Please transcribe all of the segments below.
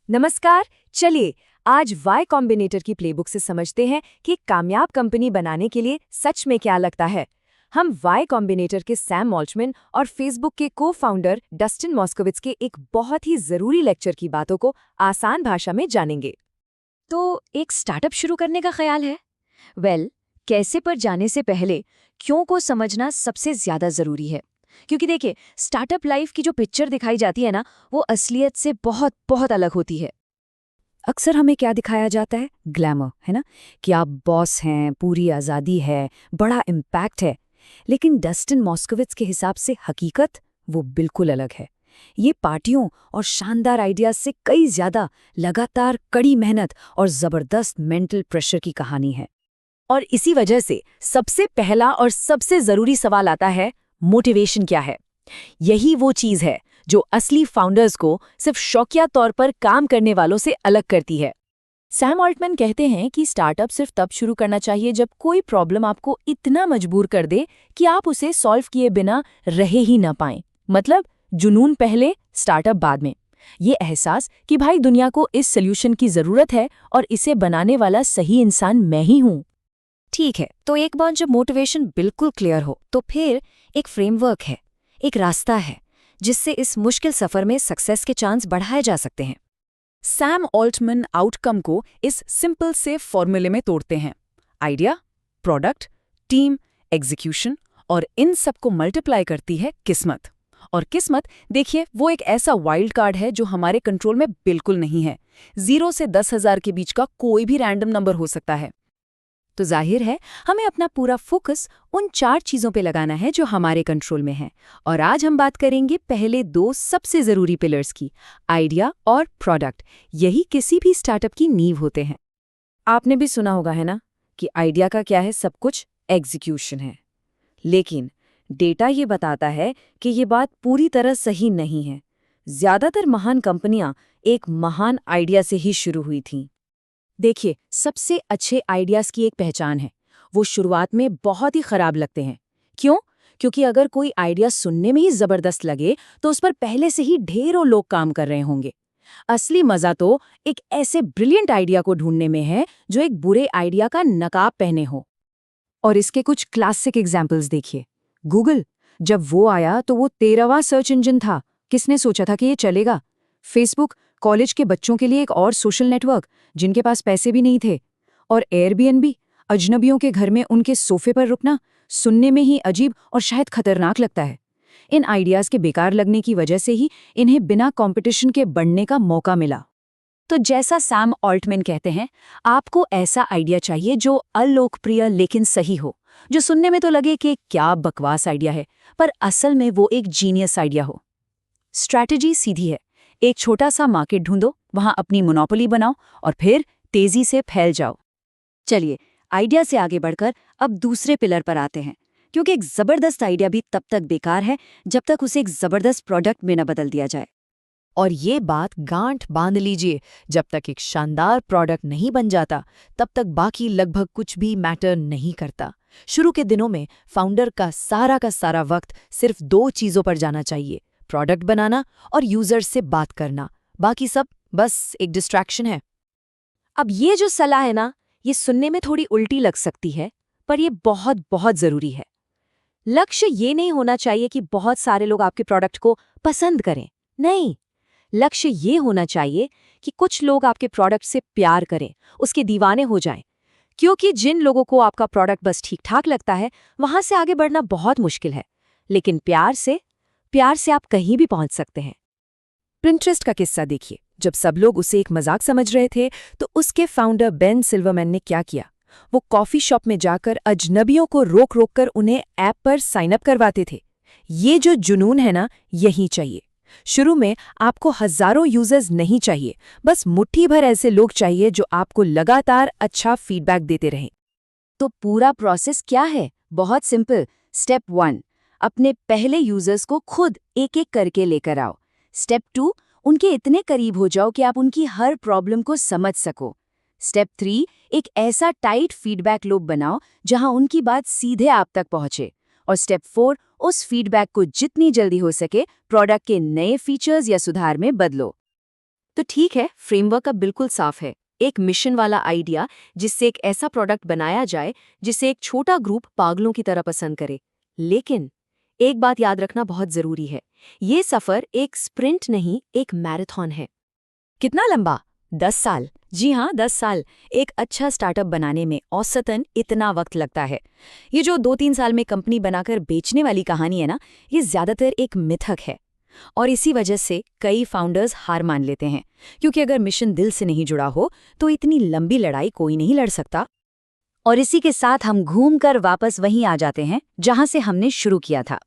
नमस्कार। चलिए आज वाई कॉम्बिनेटर की प्लेबुक से समझते हैं कि कामयाब कंपनी बनाने के लिए सच में क्या लगता है। हम वाई कॉम्बिनेटर के सैम ऑल्टमैन और फेसबुक के को फाउंडर डस्टिन मॉस्कोविट्ज के एक बहुत ही जरूरी लेक्चर की बातों को आसान भाषा में जानेंगे। तो एक स्टार्टअप शुरू करने का ख्याल है? कैसे पर जाने से पहले क्यों को समझना सबसे ज्यादा जरूरी है। क्योंकि देखिए, स्टार्टअप लाइफ की जो पिक्चर दिखाई जाती है ना, वो असलियत से बहुत बहुत अलग होती है। अक्सर हमें क्या दिखाया जाता है? ग्लैमर, है ना? कि आप बॉस हैं, पूरी आज़ादी है, बड़ा इम्पैक्ट है। लेकिन डस्टिन मॉस्कोविट्ज के हिसाब से हकीकत वो बिल्कुल अलग है। ये पार्टियों और शानदार आइडियाज से कई ज्यादा लगातार कड़ी मेहनत और जबरदस्त मेंटल प्रेशर की कहानी है। और इसी वजह से सबसे पहला और सबसे जरूरी सवाल आता है, मोटिवेशन क्या है। यही वो चीज है जो असली फाउंडर्स को सिर्फ शौकिया तौर पर काम करने वालों से अलग करती है। सैम ऑल्टमैन कहते हैं कि स्टार्टअप सिर्फ तब शुरू करना चाहिए जब कोई प्रॉब्लम आपको इतना मजबूर कर दे कि आप उसे सॉल्व किए बिना रहे ही ना पाएं। मतलब जुनून पहले, स्टार्टअप बाद में। ये एहसास कि भाई दुनिया को इस सॉल्यूशन की जरूरत है और इसे बनाने वाला सही इंसान मैं ही हूं। ठीक है, तो एक बार जब मोटिवेशन बिल्कुल क्लियर हो, तो फिर एक फ्रेमवर्क है, एक रास्ता है जिससे इस मुश्किल सफर में सक्सेस के चांस बढ़ाए जा सकते हैं। सैम ऑल्टमैन आउटकम को इस सिंपल से फॉर्मूले में तोड़ते हैं। आइडिया, प्रोडक्ट, टीम, एग्जीक्यूशन, और इन सब को मल्टीप्लाई करती है किस्मत। और किस्मत, देखिए, वो एक ऐसा वाइल्ड कार्ड है जो हमारे कंट्रोल में बिल्कुल नहीं है। 0 से 10,000 के बीच का कोई भी रैंडम नंबर हो सकता है। तो जाहिर है, हमें अपना पूरा फोकस उन 4 चीज़ों पे लगाना है जो हमारे कंट्रोल में हैं। और आज हम बात करेंगे पहले 2 सबसे ज़रूरी पिलर्स की, आइडिया और प्रोडक्ट। यही किसी भी स्टार्टअप की नींव होते हैं। आपने भी सुना होगा, है ना, कि आइडिया का क्या है सब कुछ, एग्जीक्यूशन है। लेकिन डेटा ये बताता है कि ये बात पूरी तरह सही नहीं है। ज्यादातर महान कंपनियां एक महान आइडिया से ही शुरू हुई थीं। देखिए, सबसे अच्छे आइडियाज की एक पहचान है, वो शुरुआत में बहुत ही खराब लगते हैं। क्यों? क्योंकि अगर कोई आइडिया सुनने में ही जबरदस्त लगे तो उस पर पहले से ही ढेरों लोग काम कर रहे होंगे। असली मजा तो एक ऐसे ब्रिलियंट आइडिया को ढूंढने में है जो एक बुरे आइडिया का नकाब पहने हो। और इसके कुछ क्लासिक एग्जाम्पल्स देखिए। गूगल, जब वो आया तो वो 13वां सर्च इंजन था। किसने सोचा था कि ये चलेगा? फेसबुक, कॉलेज के बच्चों के लिए एक और सोशल नेटवर्क जिनके पास पैसे भी नहीं थे। और एयरबीएनबी, अजनबियों के घर में उनके सोफे पर रुकना सुनने में ही अजीब और शायद खतरनाक लगता है। इन आइडियाज के बेकार लगने की वजह से ही इन्हें बिना कंपटीशन के बढ़ने का मौका मिला। तो जैसा सैम ऑल्टमैन कहते हैं, आपको ऐसा आइडिया चाहिए जो अलोकप्रिय लेकिन सही हो, जो सुनने में तो लगे कि क्या बकवास आइडिया है, पर असल में वो एक जीनियस आइडिया हो। स्ट्रैटेजी सीधी है, एक छोटा सा मार्केट ढूंढो, वहां अपनी मोनोपोली बनाओ और फिर तेजी से फैल जाओ। चलिए, आइडिया से आगे बढ़कर अब दूसरे पिलर पर आते हैं, क्योंकि एक जबरदस्त आइडिया भी तब तक बेकार है जब तक उसे एक जबरदस्त प्रोडक्ट में न बदल दिया जाए। और ये बात गांठ बांध लीजिए, जब तक एक शानदार प्रोडक्ट नहीं बन जाता तब तक बाकी लगभग कुछ भी मैटर नहीं करता। शुरू के दिनों में फाउंडर का सारा वक्त सिर्फ 2 चीजों पर जाना चाहिए, प्रोडक्ट बनाना और यूजर्स से बात करना। बाकी सब बस एक डिस्ट्रैक्शन है। अब ये जो सलाह है ना, ये सुनने में थोड़ी उल्टी लग सकती है, पर ये बहुत बहुत जरूरी है। लक्ष्य ये नहीं होना चाहिए कि बहुत सारे लोग आपके प्रोडक्ट को पसंद करें। नहीं, लक्ष्य ये होना चाहिए कि कुछ लोग आपके प्रोडक्ट से प्यार करें, उसके दीवाने हो जाएं। क्योंकि जिन लोगों को आपका प्रोडक्ट बस ठीक ठाक लगता है, वहां से आगे बढ़ना बहुत मुश्किल है। लेकिन प्यार से आप कहीं भी पहुंच सकते हैं। पिंटरेस्ट का किस्सा देखिए। जब सब लोग उसे एक मजाक समझ रहे थे तो उसके फाउंडर बेन सिल्वरमैन ने क्या किया? वो कॉफी शॉप में जाकर अजनबियों को रोक रोक कर उन्हें ऐप पर साइन अप करवाते थे। ये जो जुनून है ना, यही चाहिए। शुरू में आपको हजारों यूजर्स नहीं चाहिए, बस मुट्ठी भर ऐसे लोग चाहिए जो आपको लगातार अच्छा फीडबैक देते रहें। तो पूरा प्रोसेस क्या है? बहुत सिंपल। स्टेप 1, अपने पहले यूजर्स को खुद एक एक करके लेकर आओ। स्टेप 2, उनके इतने करीब हो जाओ कि आप उनकी हर प्रॉब्लम को समझ सको। स्टेप 3, एक ऐसा टाइट फीडबैक लूप बनाओ जहां उनकी बात सीधे आप तक पहुंचे। और स्टेप 4, उस फीडबैक को जितनी जल्दी हो सके प्रोडक्ट के नए फीचर्स या सुधार में बदलो। तो ठीक है, फ्रेमवर्क अब बिल्कुल साफ है। एक मिशन वाला आइडिया जिससे एक ऐसा प्रोडक्ट बनाया जाए जिसे एक छोटा ग्रुप पागलों की तरह पसंद करे। लेकिन एक बात याद रखना बहुत जरूरी है, ये सफर एक स्प्रिंट नहीं, एक मैराथन है। कितना लंबा? 10 साल। जी हाँ, 10 साल। एक अच्छा स्टार्टअप बनाने में औसतन इतना वक्त लगता है। ये जो 2-3 साल में कंपनी बनाकर बेचने वाली कहानी है ना, ये ज्यादातर एक मिथक है। और इसी वजह से कई फाउंडर्स हार मान लेते हैं, क्योंकि अगर मिशन दिल से नहीं जुड़ा हो तो इतनी लंबी लड़ाई कोई नहीं लड़ सकता। और इसी के साथ हम घूमकर वापस वहीं आ जाते हैं जहां से हमने शुरू किया था।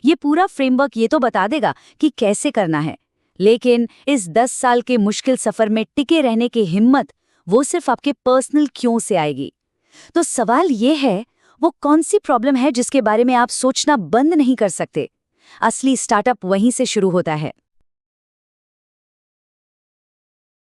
ये पूरा फ्रेमवर्क ये तो बता देगा कि कैसे करना है, लेकिन इस 10 साल के मुश्किल सफर में टिके रहने की हिम्मत वो सिर्फ आपके पर्सनल क्यों से आएगी। तो सवाल ये है, वो कौन सी प्रॉब्लम है जिसके बारे में आप सोचना बंद नहीं कर सकते? असली स्टार्टअप वहीं से शुरू होता है।